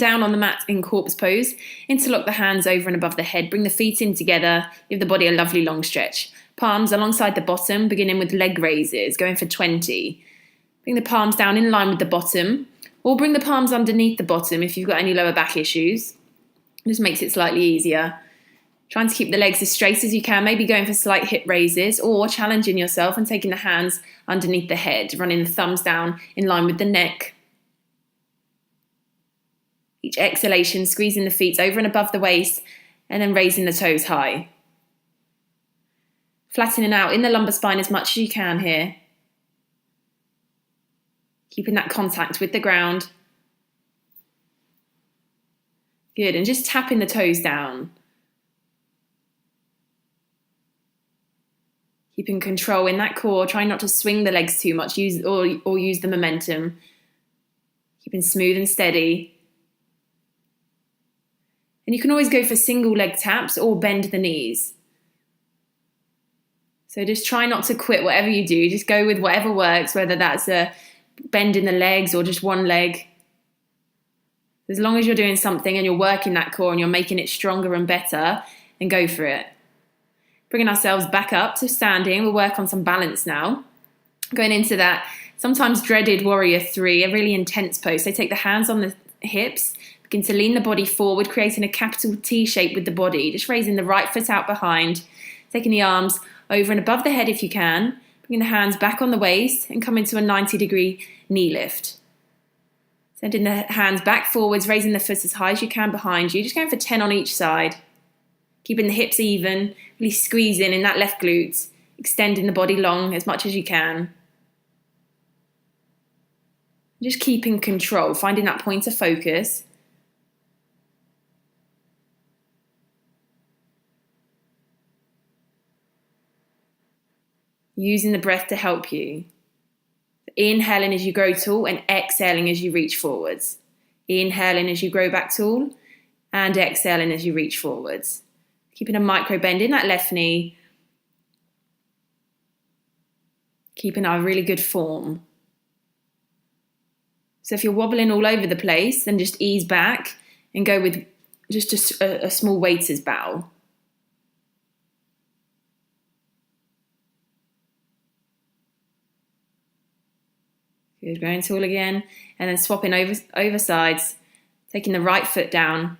down on the mat in corpse pose, interlock the hands over and above the head, bring the feet in together, give the body a lovely long stretch. Palms alongside the bottom, beginning with leg raises, going for 20. Bring the palms down in line with the bottom, or bring the palms underneath the bottom if you've got any lower back issues. Just makes it slightly easier. Trying to keep the legs as straight as you can, maybe going for slight hip raises, or challenging yourself and taking the hands underneath the head, running the thumbs down in line with the neck. Each exhalation, squeezing the feet over and above the waist, and then raising the toes high. Flattening out in the lumbar spine as much as you can here. Keeping that contact with the ground. Good, and just tapping the toes down. Keeping control in that core, trying not to swing the legs too much, use the momentum. Keeping smooth and steady. And you can always go for single leg taps or bend the knees. So just try not to quit whatever you do. Just go with whatever works, whether that's a bend in the legs or just one leg. As long as you're doing something and you're working that core and you're making it stronger and better, then go for it. Bringing ourselves back up to standing. We'll work on some balance now. Going into that sometimes dreaded warrior 3, a really intense pose. So take the hands on the hips, begin to lean the body forward, creating a capital T shape with the body. Just raising the right foot out behind, taking the arms over and above the head if you can. Bringing the hands back on the waist and come into a 90-degree knee lift. Sending the hands back forwards, raising the foot as high as you can behind you. Just going for 10 on each side. Keeping the hips even, really squeezing in that left glute. Extending the body long as much as you can. Just keeping control, finding that point of focus. Using the breath to help you. Inhaling as you grow tall and exhaling as you reach forwards. Inhaling as you grow back tall and exhaling as you reach forwards. Keeping a micro bend in that left knee. Keeping our really good form. So if you're wobbling all over the place, then just ease back and go with just a small waiter's bow. Good, going tall again, and then swapping over sides, taking the right foot down,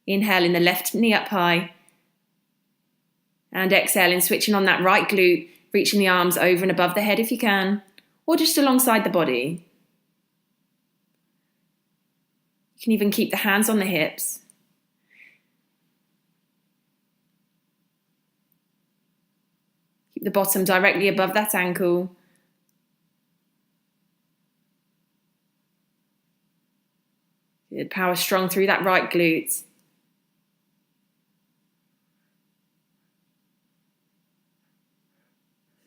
inhaling the left knee up high, and exhaling, switching on that right glute, reaching the arms over and above the head if you can, or just alongside the body. You can even keep the hands on the hips. Keep the bottom directly above that ankle. Good, power strong through that right glute. It's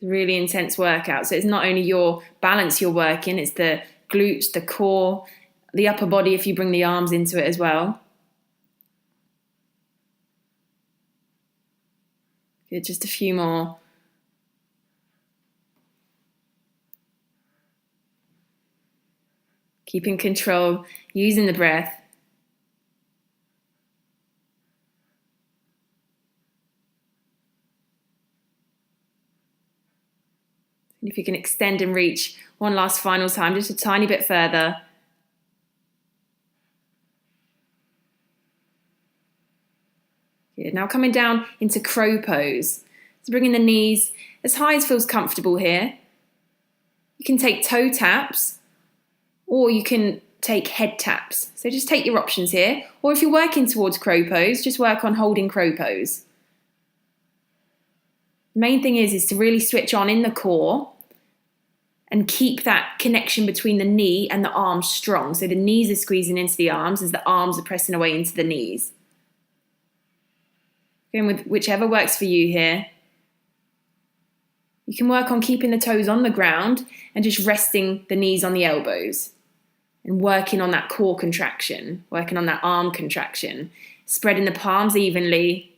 a really intense workout. So it's not only your balance you're working, it's the glutes, the core, the upper body if you bring the arms into it as well. Good, just a few more. Keeping control, using the breath. And if you can extend and reach one last final time, just a tiny bit further. Good. Now coming down into crow pose. So bringing the knees as high as feels comfortable here. You can take toe taps, or you can take head taps. So just take your options here. Or if you're working towards crow pose, just work on holding crow pose. The main thing is to really switch on in the core and keep that connection between the knee and the arms strong. So the knees are squeezing into the arms as the arms are pressing away into the knees. Going with whichever works for you here. You can work on keeping the toes on the ground and just resting the knees on the elbows. And working on that core contraction, working on that arm contraction, spreading the palms evenly.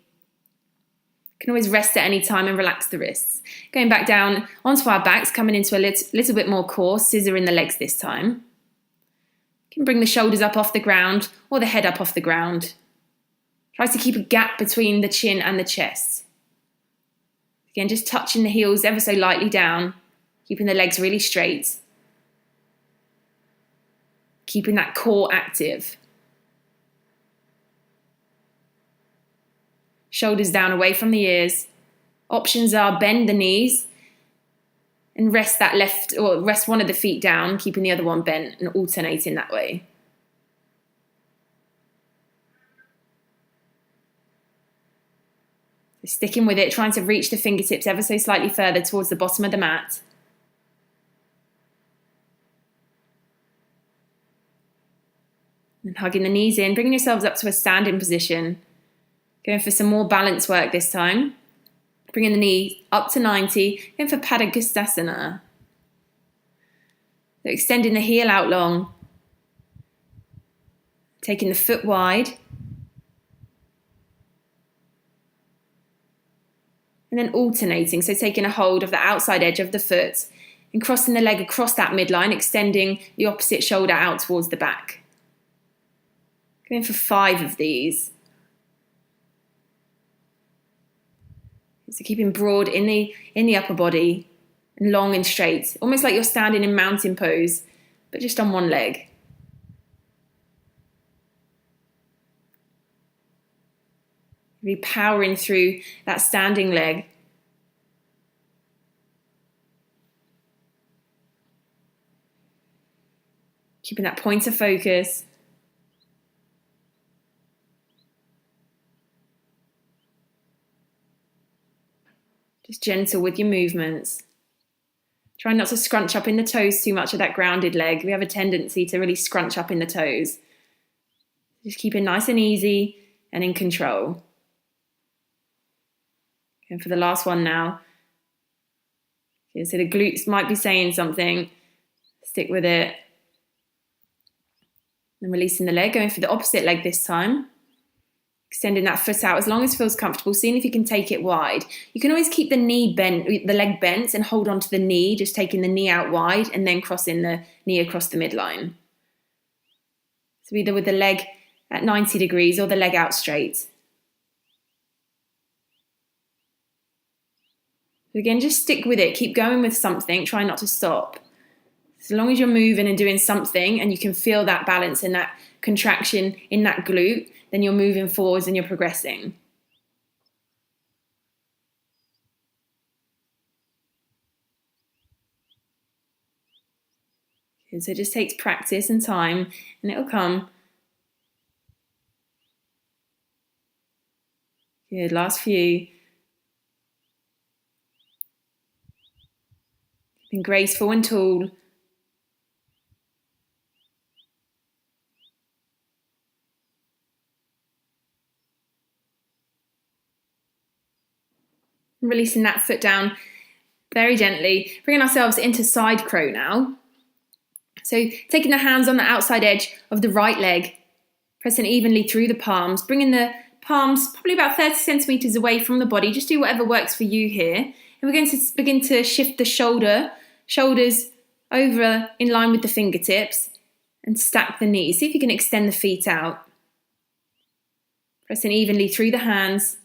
You can always rest at any time and relax the wrists. Going back down onto our backs, coming into a little bit more core, scissor in the legs this time. You can bring the shoulders up off the ground or the head up off the ground. Try to keep a gap between the chin and the chest. Again, just touching the heels ever so lightly down, keeping the legs really straight. Keeping that core active. Shoulders down away from the ears. Options are bend the knees and rest that left, or rest one of the feet down, keeping the other one bent and alternating that way. So sticking with it, trying to reach the fingertips ever so slightly further towards the bottom of the mat. And hugging the knees in, bringing yourselves up to a standing position. Going for some more balance work this time. Bringing the knee up to 90, going for PADANGUSTASANA. So extending the heel out long. Taking the foot wide. And then alternating, so taking a hold of the outside edge of the foot and crossing the leg across that midline, extending the opposite shoulder out towards the back. Going for 5 of these. So keeping broad in the upper body and long and straight, almost like you're standing in mountain pose, but just on one leg. Really powering through that standing leg. Keeping that point of focus. Just gentle with your movements. Try not to scrunch up in the toes too much of that grounded leg. We have a tendency to really scrunch up in the toes. Just keep it nice and easy and in control. And for the last one now. Okay, so the glutes might be saying something. Stick with it. And releasing the leg, going for the opposite leg this time. Extending that foot out as long as it feels comfortable, seeing if you can take it wide. You can always keep the knee bent, the leg bent, and hold on to the knee, just taking the knee out wide and then crossing the knee across the midline. So either with the leg at 90 degrees or the leg out straight. So again, just stick with it, keep going with something, try not to stop. As long as you're moving and doing something and you can feel that balance and that contraction in that glute, then you're moving forwards and you're progressing. And so it just takes practice and time and it'll come. Good, last few. Being graceful and tall. Releasing that foot down very gently, bringing ourselves into side crow now. So taking the hands on the outside edge of the right leg, pressing evenly through the palms, bringing the palms probably about 30 centimeters away from the body. Just do whatever works for you here. And we're going to begin to shift the shoulders over in line with the fingertips and stack the knees. See if you can extend the feet out. Pressing evenly through the hands.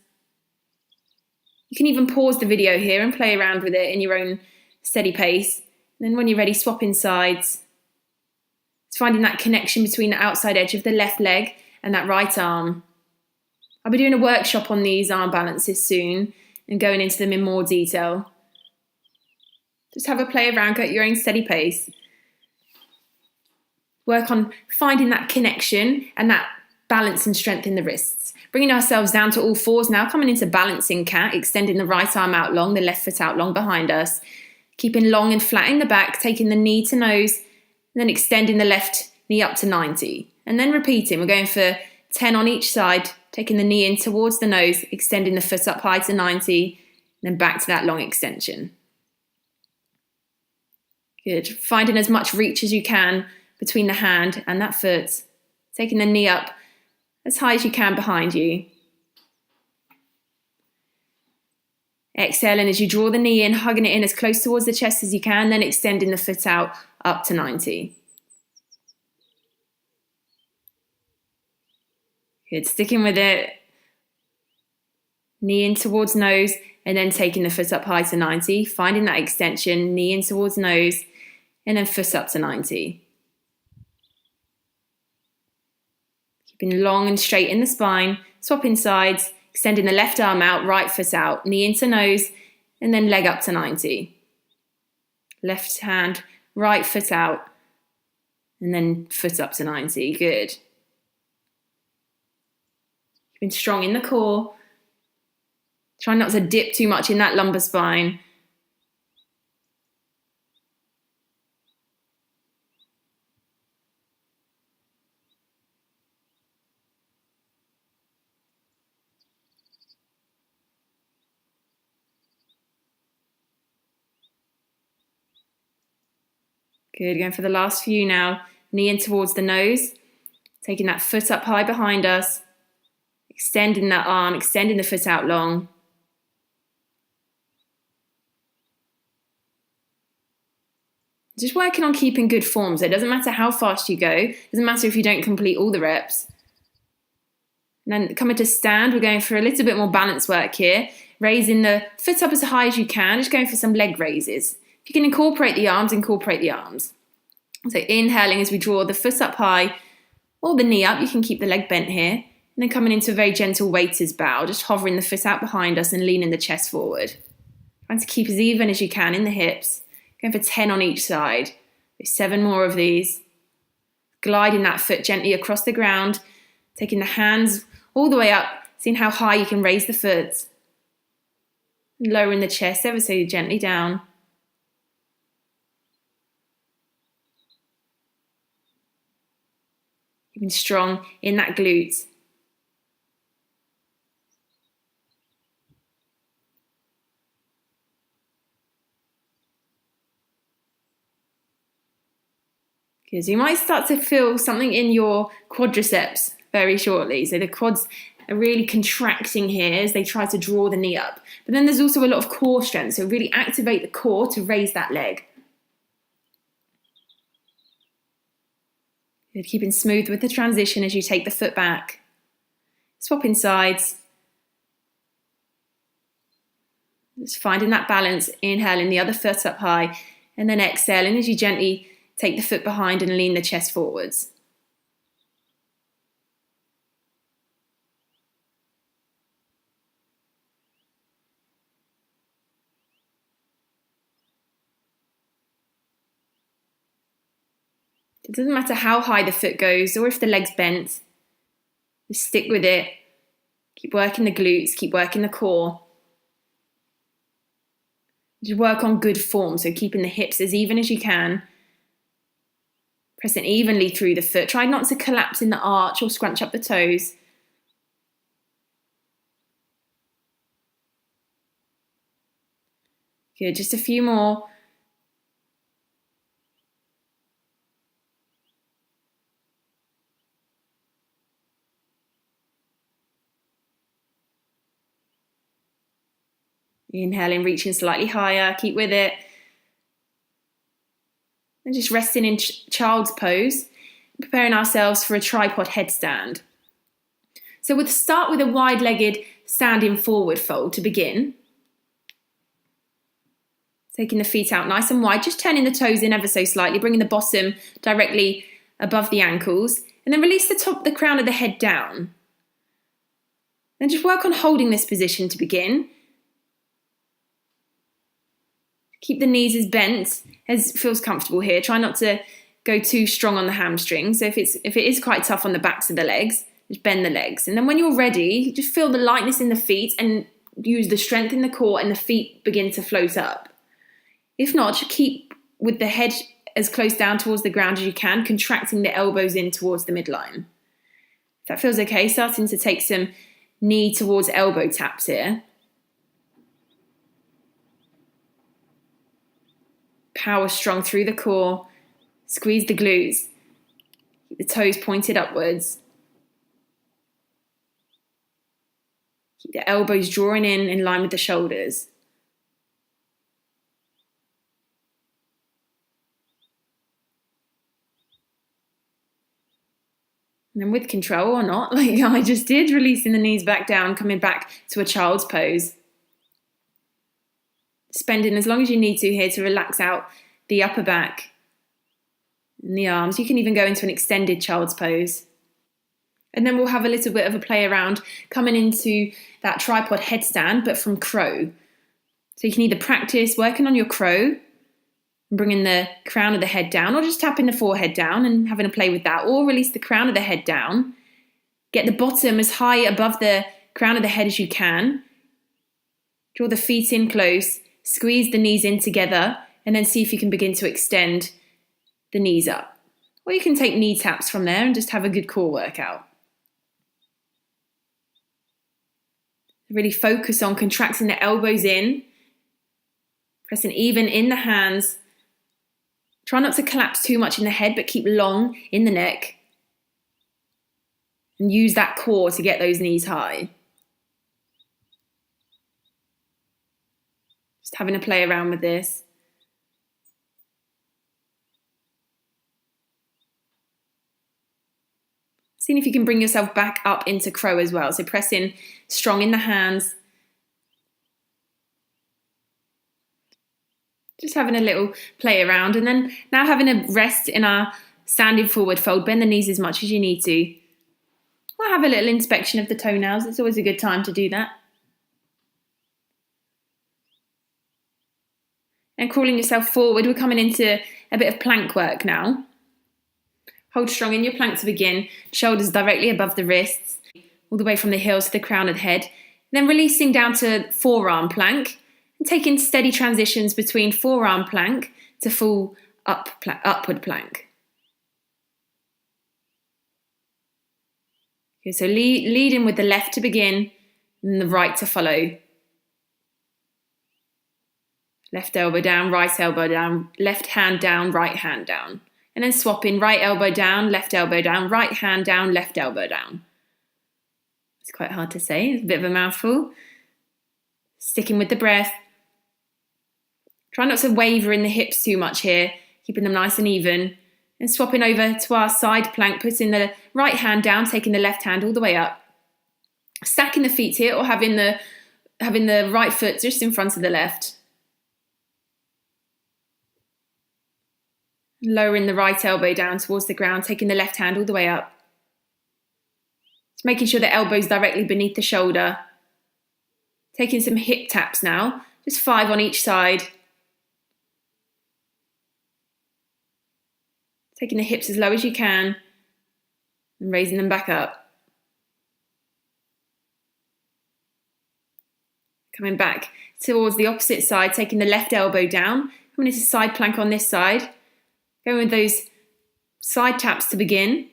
You can even pause the video here and play around with it in your own steady pace. And then when you're ready, swapping sides. It's finding that connection between the outside edge of the left leg and that right arm. I'll be doing a workshop on these arm balances soon and going into them in more detail. Just have a play around at your own steady pace. Work on finding that connection and that balance and strength in the wrists. Bringing ourselves down to all fours now, coming into balancing cat, extending the right arm out long, the left foot out long behind us. Keeping long and flat in the back, taking the knee to nose, and then extending the left knee up to 90. And then repeating, we're going for 10 on each side, taking the knee in towards the nose, extending the foot up high to 90, and then back to that long extension. Good. Finding as much reach as you can between the hand and that foot, taking the knee up as high as you can behind you. Exhaling as you draw the knee in, hugging it in as close towards the chest as you can, then extending the foot out up to 90. Good, sticking with it. Knee in towards nose, and then taking the foot up high to 90, finding that extension, knee in towards nose, and then foot up to 90. Keeping long and straight in the spine, swapping sides, extending the left arm out, right foot out, knee into nose, and then leg up to 90. Left hand, right foot out, and then foot up to 90. Good. Keeping strong in the core. Try not to dip too much in that lumbar spine. Good, going for the last few now. Knee in towards the nose, taking that foot up high behind us, extending that arm, extending the foot out long. Just working on keeping good form. So it doesn't matter how fast you go. It doesn't matter if you don't complete all the reps. And then coming to stand, we're going for a little bit more balance work here. Raising the foot up as high as you can. Just going for some leg raises. If you can incorporate the arms, incorporate the arms. So inhaling as we draw the foot up high or the knee up. You can keep the leg bent here. And then coming into a very gentle waiter's bow. Just hovering the foot out behind us and leaning the chest forward. Trying to keep as even as you can in the hips. Going for 10 on each side. 7 more of these. Gliding that foot gently across the ground. Taking the hands all the way up. Seeing how high you can raise the foot. And lowering the chest ever so gently down. Keeping strong in that glute. Because you might start to feel something in your quadriceps very shortly. So the quads are really contracting here as they try to draw the knee up. But then there's also a lot of core strength. So really activate the core to raise that leg. Good, keeping smooth with the transition as you take the foot back. Swapping sides. Just finding that balance. Inhaling the other foot up high. And then exhaling as you gently take the foot behind and lean the chest forwards. It doesn't matter how high the foot goes or if the leg's bent. Just stick with it. Keep working the glutes, keep working the core. Just work on good form, so keeping the hips as even as you can. Pressing evenly through the foot. Try not to collapse in the arch or scrunch up the toes. Good, just a few more. Inhaling, reaching slightly higher. Keep with it. And just resting in child's pose, preparing ourselves for a tripod headstand. So we'll start with a wide-legged standing forward fold to begin. Taking the feet out nice and wide, just turning the toes in ever so slightly, bringing the bottom directly above the ankles, and then release the crown of the head down. Then just work on holding this position to begin. Keep the knees as bent as feels comfortable here. Try not to go too strong on the hamstrings. So if it is quite tough on the backs of the legs, just bend the legs. And then when you're ready, just feel the lightness in the feet and use the strength in the core and the feet begin to float up. If not, just keep with the head as close down towards the ground as you can, contracting the elbows in towards the midline. If that feels okay, starting to take some knee towards elbow taps here. Power strong through the core. Squeeze the glutes. Keep the toes pointed upwards. Keep the elbows drawing in line with the shoulders. And then with control or not, like I just did, releasing the knees back down, coming back to a child's pose. Spending as long as you need to here to relax out the upper back and the arms. You can even go into an extended child's pose. And then we'll have a little bit of a play around coming into that tripod headstand, but from crow. So you can either practice working on your crow, bringing the crown of the head down, or just tapping the forehead down and having a play with that, or release the crown of the head down. Get the bottom as high above the crown of the head as you can. Draw the feet in close, squeeze the knees in together, and then see if you can begin to extend the knees up. Or you can take knee taps from there and just have a good core workout. Really focus on contracting the elbows in, pressing even in the hands. Try not to collapse too much in the head, but keep long in the neck. And use that core to get those knees high. Just having a play around with this. Seeing if you can bring yourself back up into crow as well. So pressing strong in the hands. Just having a little play around. And then now having a rest in our standing forward fold. Bend the knees as much as you need to. We'll have a little inspection of the toenails. It's always a good time to do that. And crawling yourself forward. We're coming into a bit of plank work now. Hold strong in your plank to begin, shoulders directly above the wrists, all the way from the heels to the crown of the head. Then releasing down to forearm plank, and taking steady transitions between forearm plank to full upward plank. Okay, so leading with the left to begin, and the right to follow. Left elbow down, left hand down, right hand down. And then swapping right elbow down, right hand down, left elbow down. It's quite hard to say, it's a bit of a mouthful. Sticking with the breath. Try not to waver in the hips too much here, keeping them nice and even. And swapping over to our side plank, putting the right hand down, taking the left hand all the way up. Stacking the feet here, or having the right foot just in front of the left. Lowering the right elbow down towards the ground, taking the left hand all the way up. Just making sure the elbow's directly beneath the shoulder. Taking some hip taps now, just 5 on each side. Taking the hips as low as you can and raising them back up. Coming back towards the opposite side, taking the left elbow down, coming into side plank on this side. Going with those side taps to begin.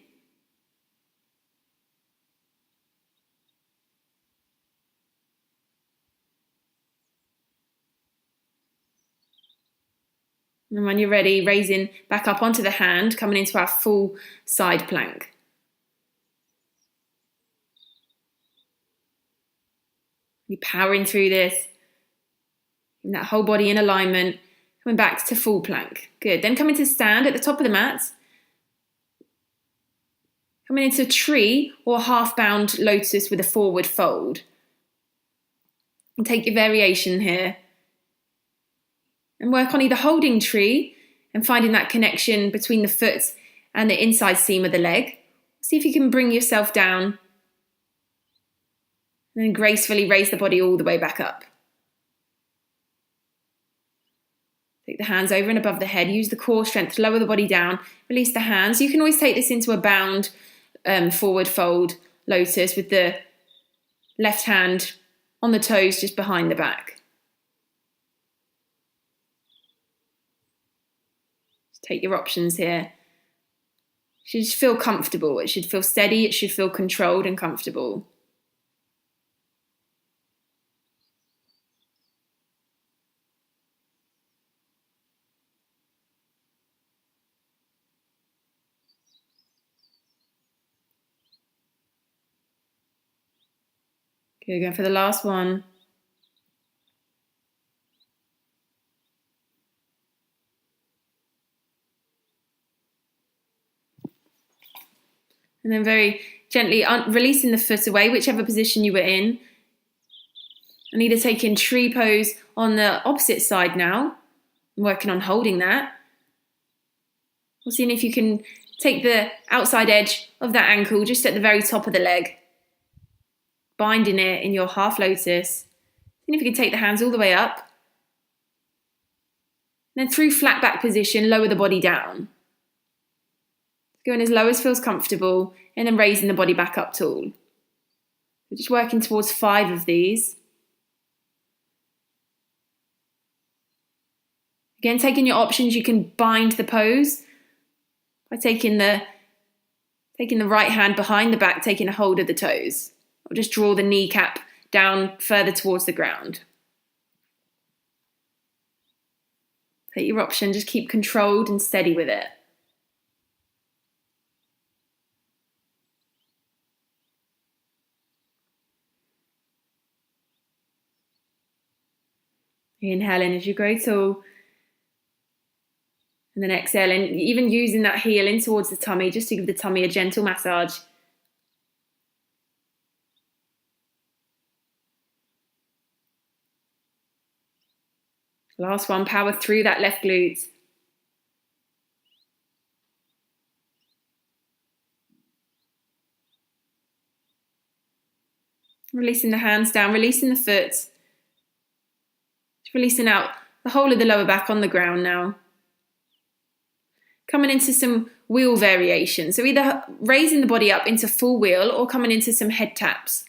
And when you're ready, raising back up onto the hand, coming into our full side plank. You're powering through this. And that whole body in alignment. Coming back to full plank. Good. Then coming to stand at the top of the mat. Coming into a tree or half-bound lotus with a forward fold. And take your variation here. And work on either holding tree and finding that connection between the foot and the inside seam of the leg. See if you can bring yourself down. And then gracefully raise the body all the way back up. Take the hands over and above the head. Use the core strength to lower the body down. Release the hands. You can always take this into a bound forward fold lotus with the left hand on the toes just behind the back. Just take your options here. It should just feel comfortable. It should feel steady. It should feel controlled and comfortable. Okay, going for the last one. And then very gently releasing the foot away, whichever position you were in. And either taking tree pose on the opposite side now, working on holding that. Or seeing if you can take the outside edge of that ankle just at the very top of the leg, binding it in your half lotus. Seeing if you can take the hands all the way up. Then through flat back position, lower the body down. Going as low as feels comfortable, and then raising the body back up tall. We're just working towards 5 of these. Again, taking your options, you can bind the pose by taking the right hand behind the back, taking a hold of the toes. Or just draw the kneecap down further towards the ground. Take your option, just keep controlled and steady with it. Inhaling as you grow tall. And then exhaling, even using that heel in towards the tummy, just to give the tummy a gentle massage. Last one, power through that left glute. Releasing the hands down, releasing the foot. Just releasing out the whole of the lower back on the ground now. Coming into some wheel variation. So either raising the body up into full wheel or coming into some head taps.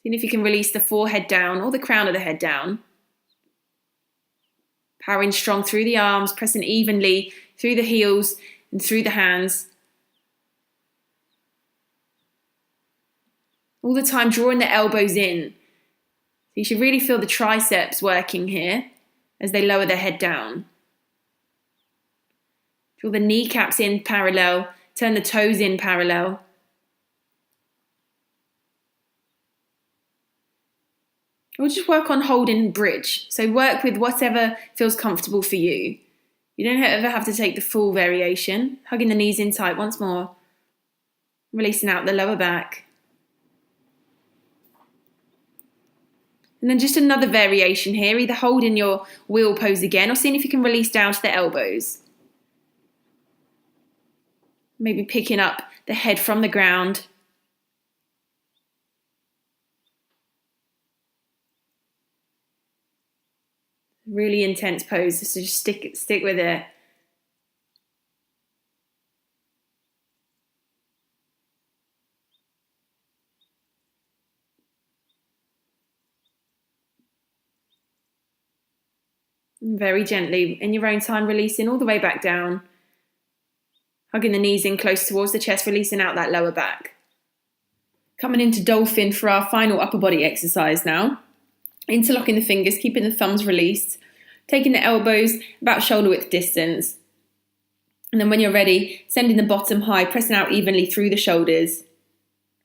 Seeing if you can release the forehead down or the crown of the head down. Powering strong through the arms, pressing evenly through the heels and through the hands. All the time drawing the elbows in. So you should really feel the triceps working here as they lower their head down. Draw the kneecaps in parallel, turn the toes in parallel. Or just work on holding bridge. So work with whatever feels comfortable for you. You don't ever have to take the full variation. Hugging the knees in tight once more. Releasing out the lower back. And then just another variation here, either holding your wheel pose again or seeing if you can release down to the elbows. Maybe picking up the head from the ground. Really intense pose, so just stick with it. And very gently, in your own time, releasing all the way back down. Hugging the knees in close towards the chest, releasing out that lower back. Coming into dolphin for our final upper body exercise now. Interlocking the fingers, keeping the thumbs released. Taking the elbows about shoulder width distance. And then when you're ready, sending the bottom high, pressing out evenly through the shoulders.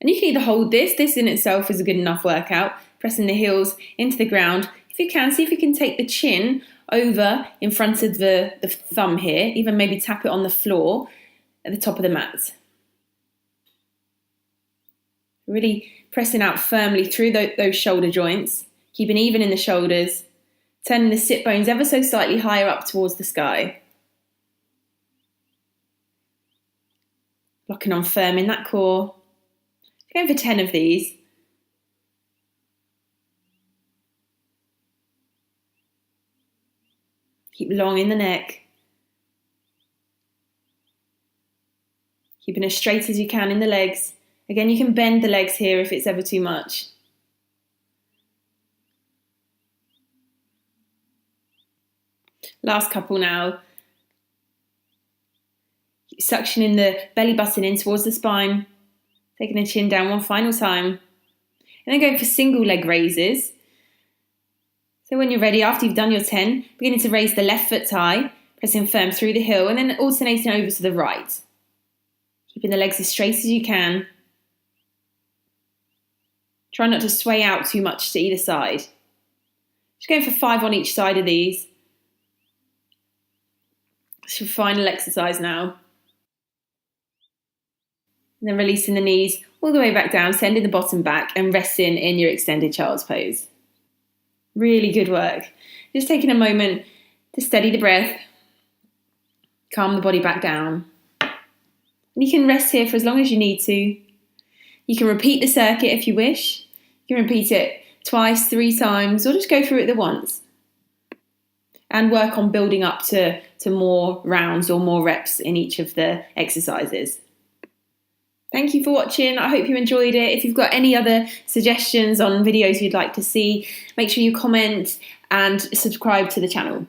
And you can either hold this in itself is a good enough workout. Pressing the heels into the ground. If you can, see if you can take the chin over in front of the thumb here. Even maybe tap it on the floor at the top of the mat. Really pressing out firmly through those shoulder joints. Keeping even in the shoulders. Turning the sit bones ever so slightly higher up towards the sky. Locking on firm in that core. Going for 10 of these. Keep long in the neck. Keeping as straight as you can in the legs. Again, you can bend the legs here if it's ever too much. Last couple now. Suctioning the belly button in towards the spine. Taking the chin down one final time. And then going for single leg raises. So when you're ready, after you've done your 10, beginning to raise the left foot high, pressing firm through the heel, and then alternating over to the right. Keeping the legs as straight as you can. Try not to sway out too much to either side. Just going for 5 on each side of these. It's your final exercise now. And then releasing the knees all the way back down, sending the bottom back and resting in your extended child's pose. Really good work. Just taking a moment to steady the breath, calm the body back down. And you can rest here for as long as you need to. You can repeat the circuit if you wish. You can repeat it twice, 3 times, or just go through it the once. And work on building up to more rounds or more reps in each of the exercises. Thank you for watching. I hope you enjoyed it. If you've got any other suggestions on videos you'd like to see, make sure you comment and subscribe to the channel.